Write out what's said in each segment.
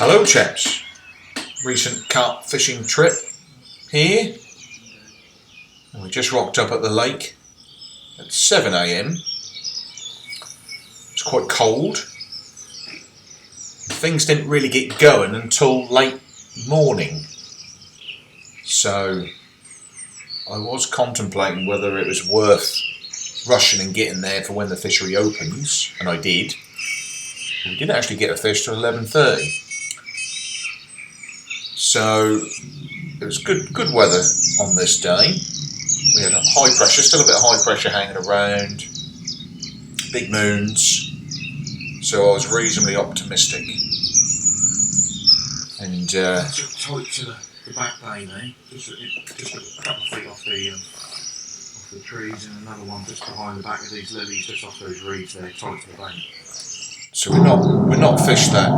Hello chaps, recent carp fishing trip here, and we just rocked up at the lake at 7 AM. It's quite cold. Things didn't really get going until late morning, so I was contemplating whether it was worth rushing and getting there for when the fishery opens, and I did. We didn't actually get a fish till 11:30. So it was good weather on this day. We had a high pressure, still a bit of high pressure hanging around, big moons, so I was reasonably optimistic. And tight to the back bay there, just a couple of feet off the trees, and another one just behind the back of these lilies, just off those reeds there, tight to the bank. so we've not fished that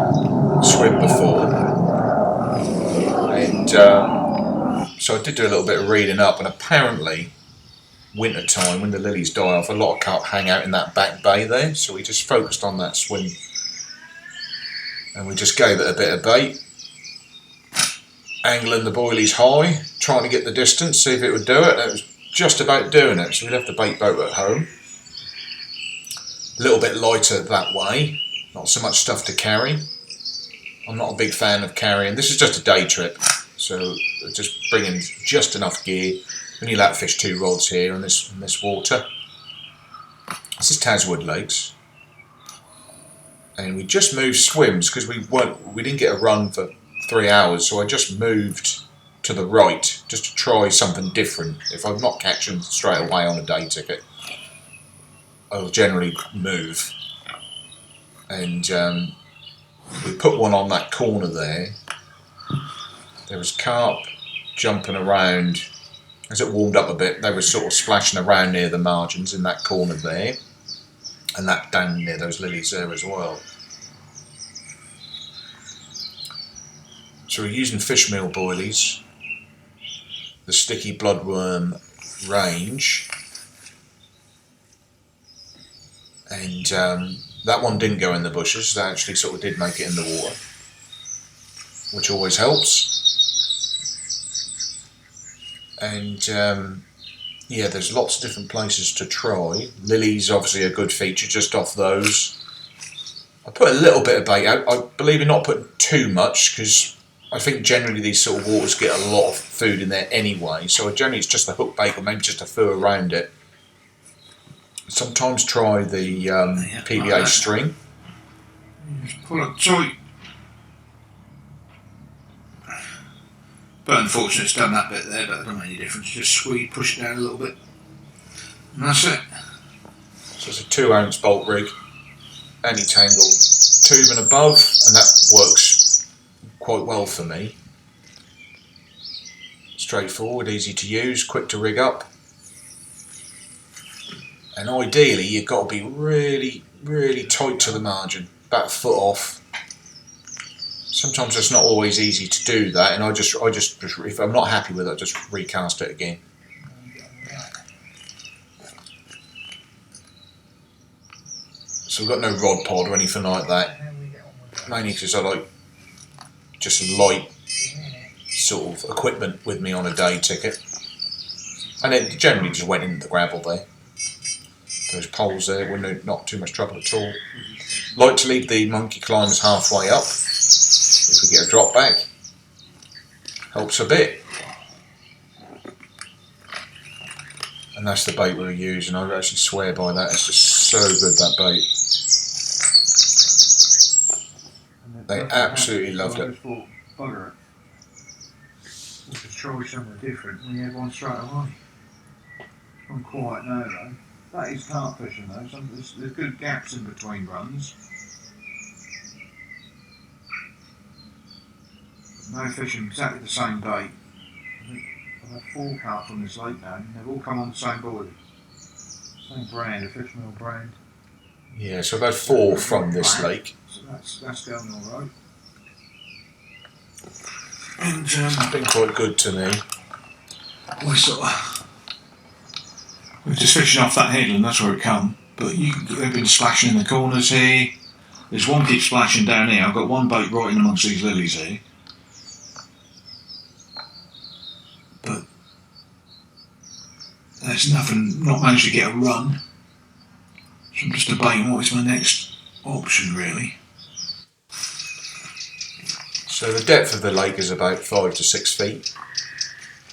swim before. And so I did do a little bit of reading up, and apparently winter time, when the lilies die off, a lot of carp hang out in that back bay there, so we just focused on that swim and we just gave it a bit of bait, angling the boilies high, trying to get the distance, see if it would do it, and it was just about doing it. So we left the bait boat at home, a little bit lighter that way, not so much stuff to carry. I'm not a big fan of carrying. This is just a day trip, so just bringing just enough gear. We only allowed to fish 2 rods here in this water. This is Taswood Lakes, and we just moved swims because we didn't get a run for 3 hours. So I just moved to the right just to try something different. If I'm not catching straight away on a day ticket, I'll generally move. And we put one on that corner there. There was carp jumping around. As it warmed up a bit, they were sort of splashing around near the margins in that corner there, and that down near those lilies there as well. So we're using fish meal boilies, the sticky bloodworm range, and that one didn't go in the bushes. That actually sort of did make it in the water, which always helps. And yeah, there's lots of different places to try. Lilies obviously a good feature just off those. I put a little bit of bait out. I believe in not putting too much, because I think generally these sort of waters get a lot of food in there anyway, so generally it's just a hook bait or maybe just a fur around it. Sometimes try the PVA like string. Just pull it tight. But unfortunately it's done that bit there, but it doesn't make any difference. Just squeeze, push it down a little bit, and that's it. So it's a 2-ounce bolt rig, anti-tangle tube and above, and that works quite well for me. Straightforward, easy to use, quick to rig up. And ideally you've got to be really, really tight to the margin, about a foot off. Sometimes it's not always easy to do that, and I just if I'm not happy with it, I just recast it again. So we've got no rod pod or anything like that, mainly because I like just light sort of equipment with me on a day ticket, and it generally just went into the gravel there. Those poles there were not too much trouble at all. Like to leave the monkey climbers halfway up. If we get a drop back, helps a bit. And that's the bait we were using. I actually swear by that. It's just so good, that bait. They absolutely loved it. Bugger it. We could try something different. We had one straight away. It's gone quiet now though. That is carp fishing though. There's good gaps in between runs. No fishing exactly the same bait. I think I've had 4 carp from this lake now, and they've all come on the same boilie. Same brand, a fish meal brand. Yeah, so about 4 from this lake. So that's going alright. And it's been quite good to me. We're just fishing off that headland, that's where it come. But they've been splashing in the corners here. There's one keeps splashing down here. I've got one bait right in amongst these lilies here. But there's nothing, not managed to get a run. So I'm just debating what is my next option really. So the depth of the lake is about 5 to 6 feet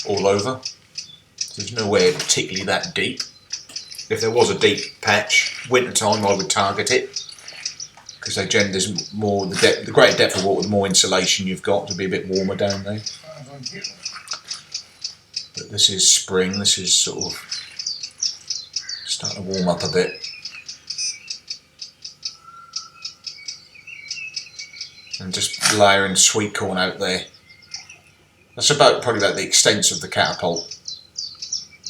all over. There's nowhere particularly that deep. If there was a deep patch, winter time I would target it, because there's more the greater depth of water, the more insulation you've got to be a bit warmer down there. But this is spring. This is sort of starting to warm up a bit. And just layering sweetcorn out there. That's probably about the extent of the catapult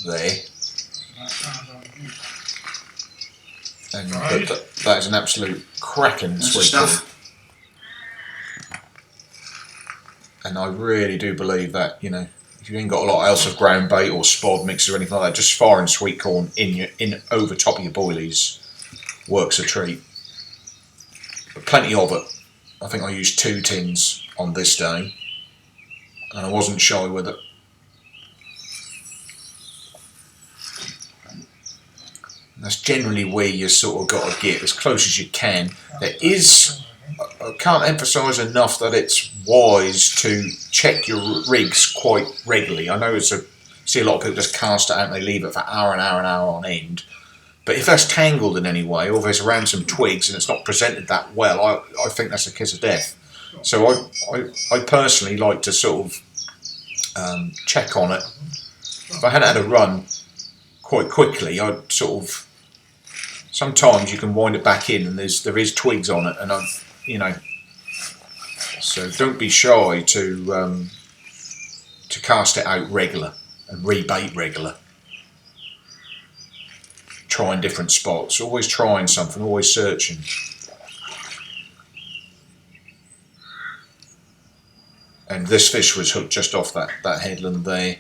there. And that is an absolute cracking sweetcorn. And I really do believe that, you know, if you ain't got a lot else of ground bait or spod mix or anything like that, just firing sweetcorn in over top of your boilies works a treat. But plenty of it. I think I used 2 tins on this day, and I wasn't shy with it. And that's generally where you sort of got to get as close as you can. There is, I can't emphasise enough that it's wise to check your rigs quite regularly. I know see a lot of people just cast it out and they leave it for hour and hour on end. But if that's tangled in any way, or if it's around some twigs and it's not presented that well, I think that's a kiss of death. So I personally like to sort of check on it. If I hadn't had a run quite quickly, I'd sort of, sometimes you can wind it back in and there is twigs on it, and you know, so don't be shy to cast it out regular and rebait regular. Trying different spots, always trying something, always searching. And this fish was hooked just off that headland there,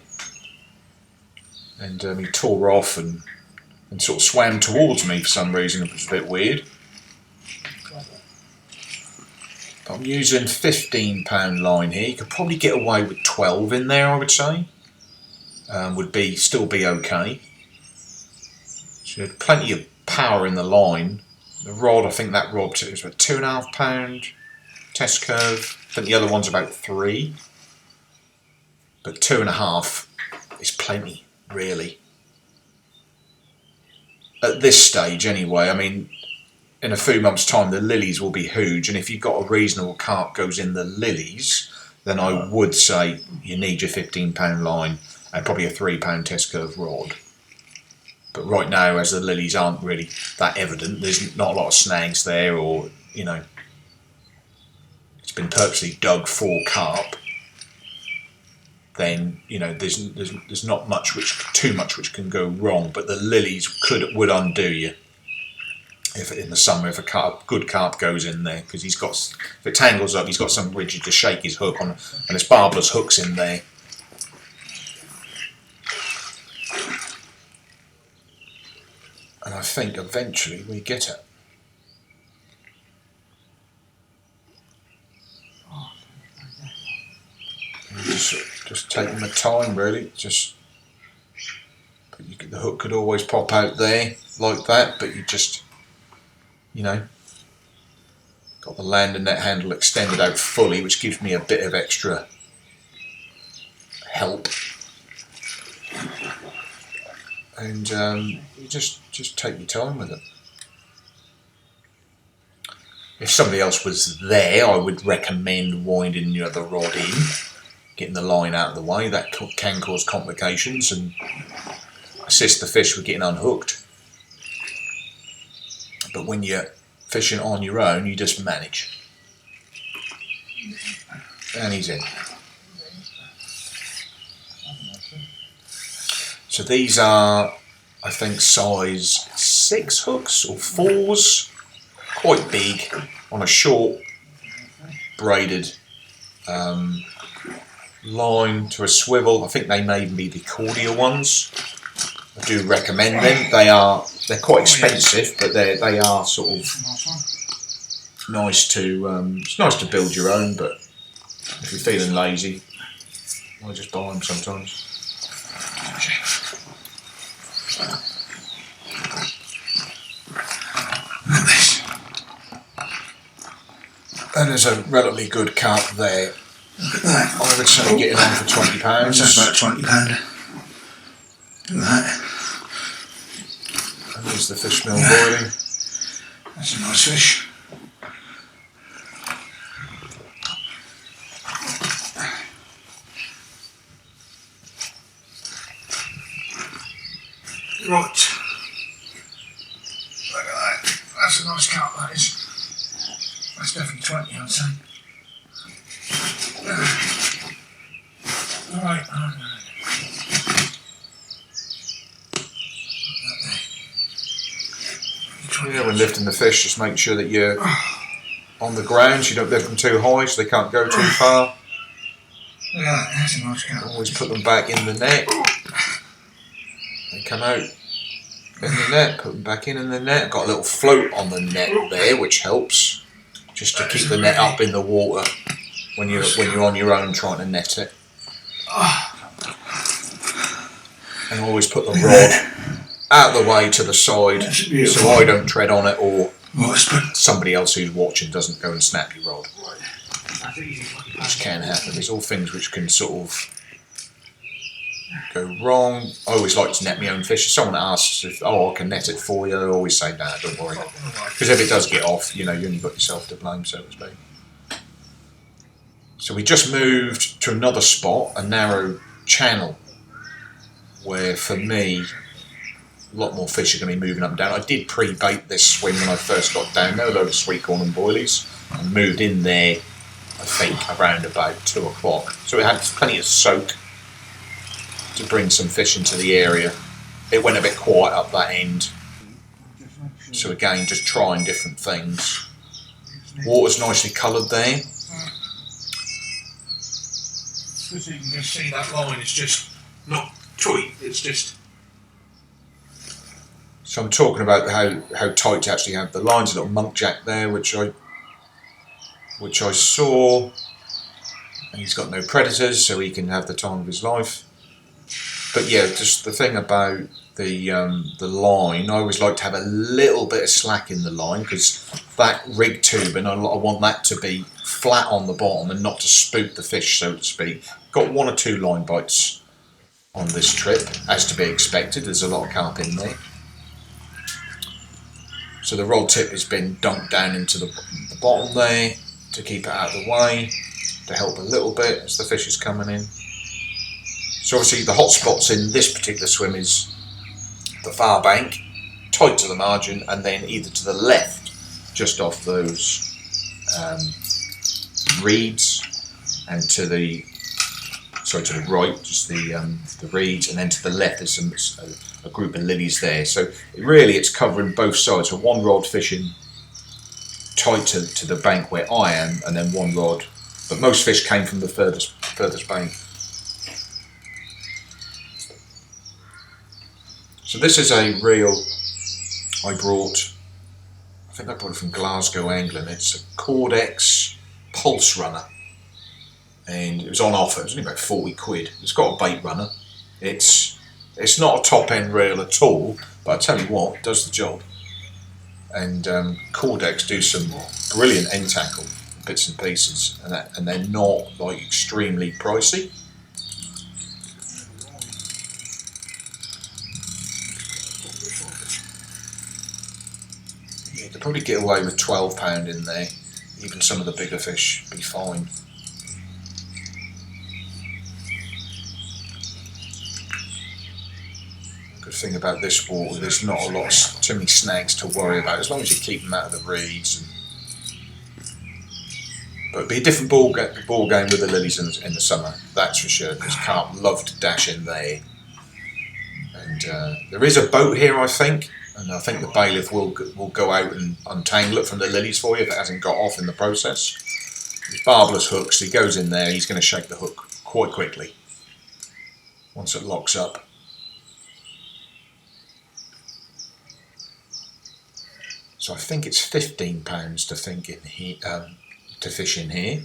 and he tore off and sort of swam towards me for some reason. It was a bit weird. But I'm using 15-pound line here. You could probably get away with 12 in there, I would say. Still be okay. So you had plenty of power in the line. The rod, I think that rod was about 2.5 pound test curve. I think the other one's about 3. But 2.5 is plenty, really. At this stage anyway, I mean, in a few months' time the lilies will be huge, and if you've got a reasonable carp goes in the lilies, then I would say you need your 15-pound line and probably a 3-pound test curve rod. But right now, as the lilies aren't really that evident, there's not a lot of snags there, or, you know, it's been purposely dug for carp, then, you know, there's not too much which can go wrong. But the lilies would undo you if in the summer, if a good carp goes in there, because if it tangles up, he's got something rigid to shake his hook on, and there's barbless hooks in there. And I think eventually we get it. Just taking my time, really. The hook could always pop out there like that, but you know, got the landing net handle extended out fully, which gives me a bit of extra help. And you just take your time with it. If somebody else was there, I would recommend winding the other rod in, getting the line out of the way. That can cause complications and assist the fish with getting unhooked. But when you're fishing on your own, you just manage. And he's in. So these are, I think, size 6 hooks or 4s, quite big, on a short braided line to a swivel. I think they may even be the Cordia ones. I do recommend them. They're quite expensive, but they are sort of nice to build your own, but if you're feeling lazy, I just buy them sometimes. Look at this. And there's a relatively good carp there. Look at that. I would say getting on for £20. That's about £20. Look at that. And there's the fish meal boiling. That's a nice fish. Right. Look at that. That's a nice carp, that is. That's definitely 20, I'd say. Alright. Yeah, when lifting the fish, just make sure that you're on the ground, so you don't lift them too high so they can't go too far. Look at that, that's a nice carp. Always put them back in the net. They come out in the net, put them back in the net. Got a little float on the net there, which helps, just to keep the net up in the water when you're on your own trying to net it. And always put the rod out of the way to the side, so I don't tread on it, or somebody else who's watching doesn't go and snap your rod, which can happen. There's all things which can sort of go wrong. I always like to net my own fish. If someone asks if I can net it for you, I always say nah, don't worry, because if it does get off, you only got yourself to blame, so to speak. So we just moved to another spot, a narrow channel, where for me a lot more fish are going to be moving up and down. I did pre-bait this swim when I first got down there, a load of sweetcorn and boilies, and moved in there I think around about 2 o'clock. So it had plenty of soak to bring some fish into the area. It went a bit quiet up that end. So again, just trying different things. Water's nicely coloured there. So you can just see that line is just not tight, it's just... So I'm talking about how tight to actually have the lines. A little monkjack there, which I saw. And he's got no predators, so he can have the time of his life. But yeah, just the thing about the line, I always like to have a little bit of slack in the line, because that rig tube, and I want that to be flat on the bottom and not to spook the fish, so to speak. Got 1 or 2 line bites on this trip, as to be expected. There's a lot of carp in there. So the rod tip has been dunked down into the bottom there to keep it out of the way, to help a little bit as the fish is coming in. So obviously the hot spots in this particular swim is the far bank, tight to the margin, and then either to the left, just off those reeds, and to the right, just the reeds, and then to the left there's a group of lilies there. So it's covering both sides. So 1 rod fishing tight to the bank where I am, and then 1 rod. But most fish came from the furthest bank. So this is a reel I think I brought it from Glasgow, England. It's a Cordex Pulse Runner, and it was on offer. It was only about 40 quid. It's got a bait runner. It's not a top end reel at all, but I tell you what, it does the job. And Cordex do some brilliant end tackle bits and pieces, and they're not like extremely pricey. You could probably get away with £12 in there. Even some of the bigger fish be fine. Good thing about this water, there's not a lot, too many snags to worry about, as long as you keep them out of the reeds. But it'd be a different ball game with the lilies in the summer, that's for sure, because carp love to dash in there. And there is a boat here, I think, and I think the bailiff will go out and untangle it from the lilies for you if it hasn't got off in the process. There's barbless hooks, he goes in there, he's going to shake the hook quite quickly once it locks up. So I think it's £15 to fish in here,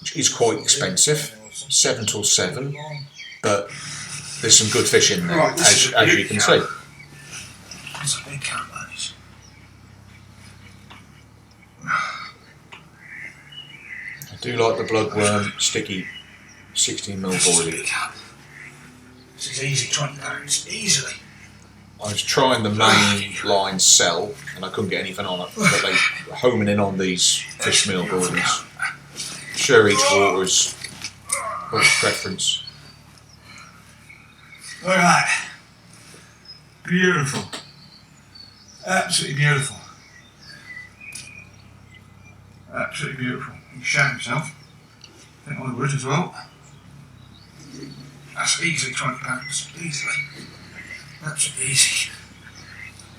which is quite expensive. 7 till 7, but there's some good fish in there, Right, as you can see. It's a big carp, that is. I do like the bloodworm sticky 16mm boilie. This is easy, £20, easily. I was trying the main line cell and I couldn't get anything on it, but they were homing in on these fish meal boilies. Sure, each water is of preference. Look at that. Beautiful. Absolutely beautiful. Absolutely beautiful. He shat himself. I think I would as well. That's easily £20. Easily. Absolutely easy.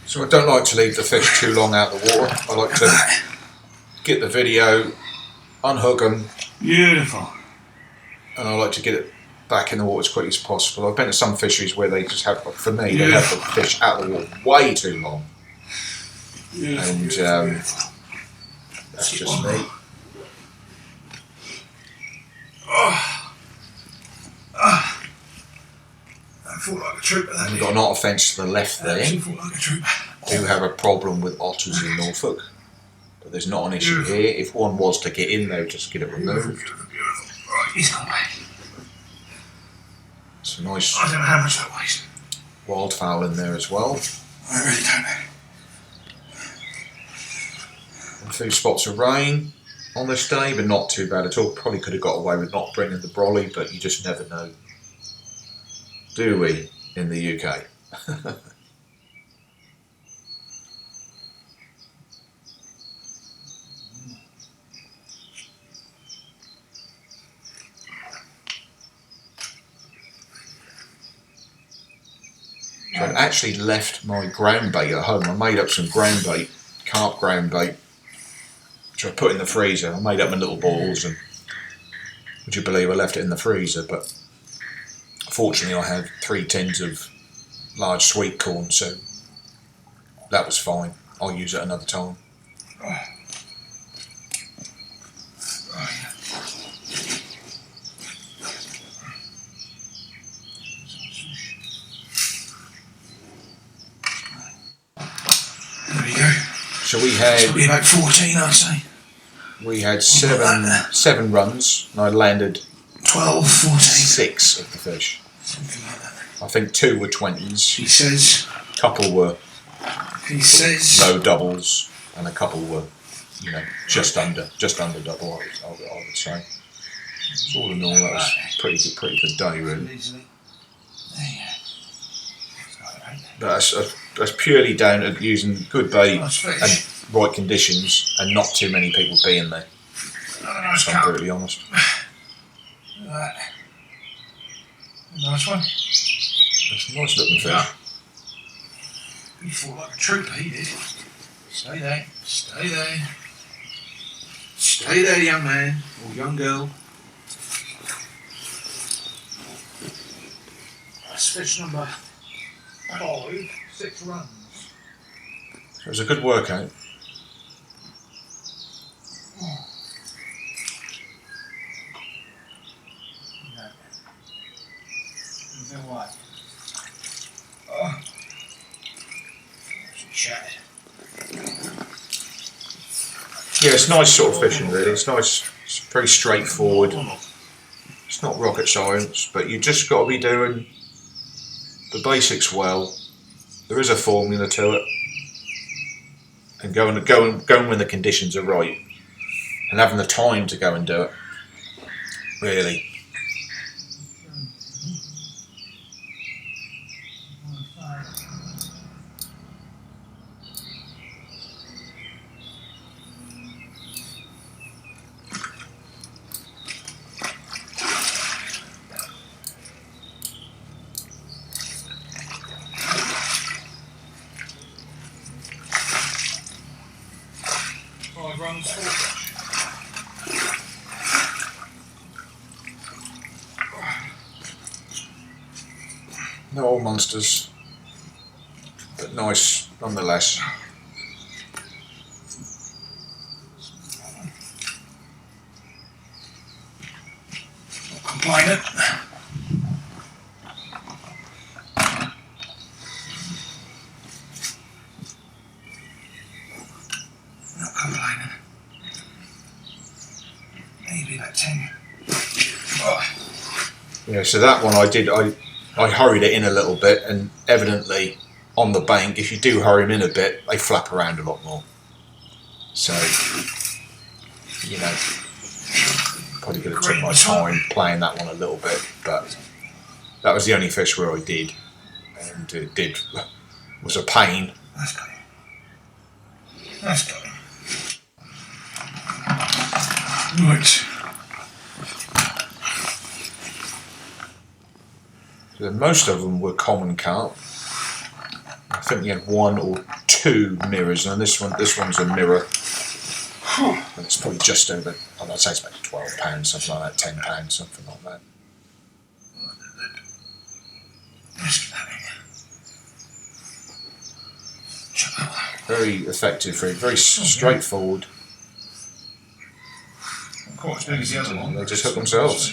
So I don't like to leave the fish too long out of the water. I like to get the video, unhook them. Beautiful. And I like to get it back in the water as quickly as possible. I've been to some fisheries where they just have, for me, they have the fish out of the water way too long. Beautiful, And beautiful. that's just me. That felt like a trooper, that We've got an otter fence to the left there. That felt like a trooper. Do have a problem with otters in Norfolk, but there's not an issue here. If one was to get in, they would just get it removed. Beautiful. Right, he's gone away. Some nice I don't know how much that weighs. wildfowl in there as well. I really don't know. A few spots of rain on this day, but not too bad at all. Probably could have got away with not bringing the brolly, but you just never know, do we, in the UK? So I'd actually left my ground bait at home. I made up some ground bait, carp ground bait, which I put in the freezer. I made up my little balls, and would you believe I left it in the freezer? But fortunately I had 3 tins of large sweet corn, so that was fine. I'll use it another time. There we go. So we had Probably about 14, I'd say. we had seven runs, and I landed 12, 14. 6 of the fish. Something like that. I think 2 were 20s, He says. a couple were He says. low doubles, and a couple were, you know, just under double. I would say. So all in all, that was pretty good day, really. Easily. There you go. But that's purely down to using good bait Nice fish. and right conditions, and not too many people being there. Another nice If I'm carp. brutally honest. Look at that. Nice one. That's a nice looking fish. He fought like a trooper, he did. Stay there. Stay there. Stay there, young man. Or young girl. That's fish number 5, 6 runs. It was a good workout. No way. Oh. She shattered. Yeah, it's nice sort of fishing, really. It's nice. It's very straightforward. It's not rocket science, but you just got to be doing the basics well. There is a formula to it, and going when the conditions are right, and having the time to go and do it. Really. Runs No old monsters, but nice nonetheless. Not complaining. Not complaining. Maybe about 10. Oh. Yeah, so that one I hurried it in a little bit, and evidently on the bank, if you do hurry them in a bit, they flap around a lot more. So, you know, probably could have took my time playing that one a little bit, but that was the only fish where I did, and it was a pain. That's got him. That's got him. Right. So most of them were common carp. I think we had 1 or 2 mirrors, and this one's a mirror. And it's probably just over, I'd say it's about £12, something like that, £10, something like that. Very effective fruit, very straightforward. Quite as big as the other one. They just hook themselves,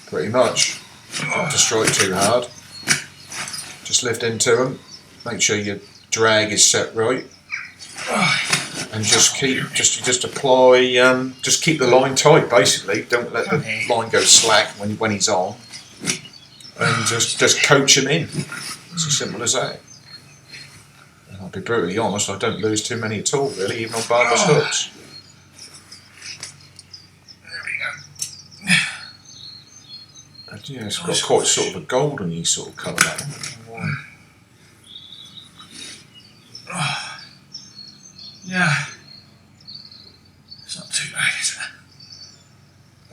pretty much. Don't have to strike too hard. Just lift into them. Make sure your drag is set right, and just apply. Just keep the line tight. Basically, don't let the line go slack when he's on, and just coach him in. It's as simple as that. And I'll be brutally honest. I don't lose too many at all, really, even on barbless hooks. Yeah, it's got quite sort of a golden-y sort of colour, that one. Yeah. It's not too bad, is it?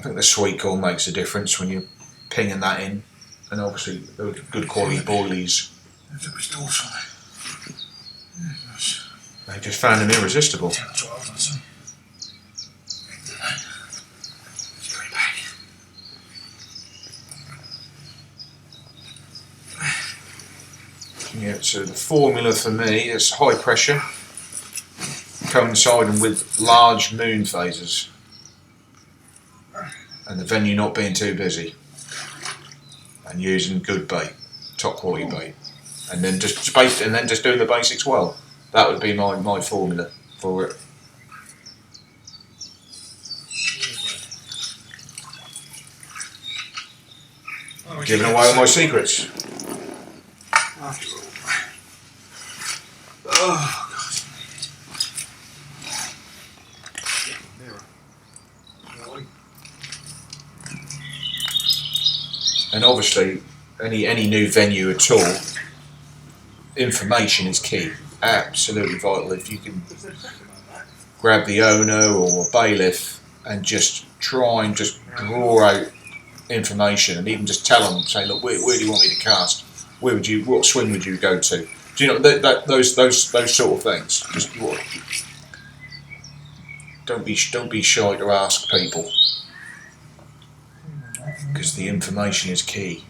I think the sweetcorn makes a difference when you're pinging that in, and obviously those good quality boilies. They just found them irresistible. 10 or 12, I'd say. Yeah, so the formula for me is high pressure, coinciding with large moon phases, and the venue not being too busy, and using good bait, top quality bait, and then just doing the basics well. That would be my formula for it. Giving away all my secrets. After all. Oh, God. Mirror. And obviously, any new venue at all, information is key. Absolutely vital. If you can grab the owner or a bailiff and just try and just draw out information, and even just tell them, say, look, where do you want me to cast? What swim would you go to? Do you know those sort of things? Just don't be shy to ask people, because the information is key.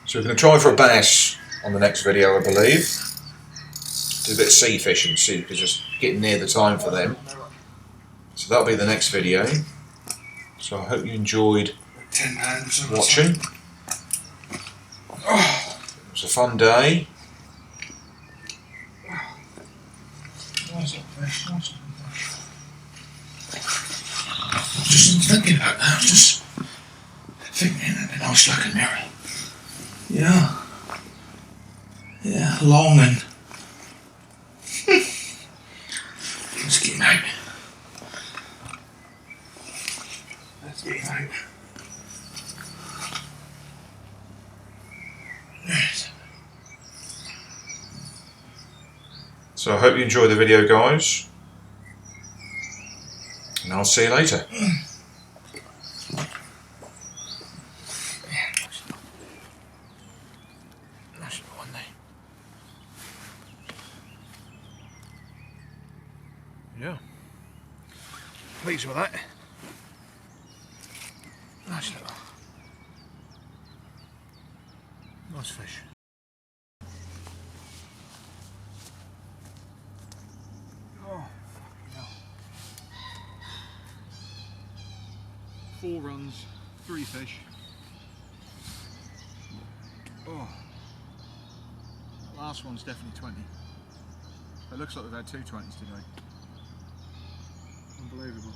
So we're going to try for a bass on the next video, I believe. Do a bit of sea fishing, see, because it's getting near the time for them. So that'll be the next video. So I hope you enjoyed watching. It was a fun day. Just thinking about that, just thinking that'd be a nice looking mirror. Yeah. Yeah, long and let's get him out. Let's get him out. Yes. So I hope you enjoyed the video, guys. And I'll see you later. Nice little one there. Yeah. Pleased with that. Nice little. Nice fish. Oh, fucking hell. 4 runs, 3 fish. Oh, that last one's definitely 20. It looks like we've had 2 20s today. Unbelievable.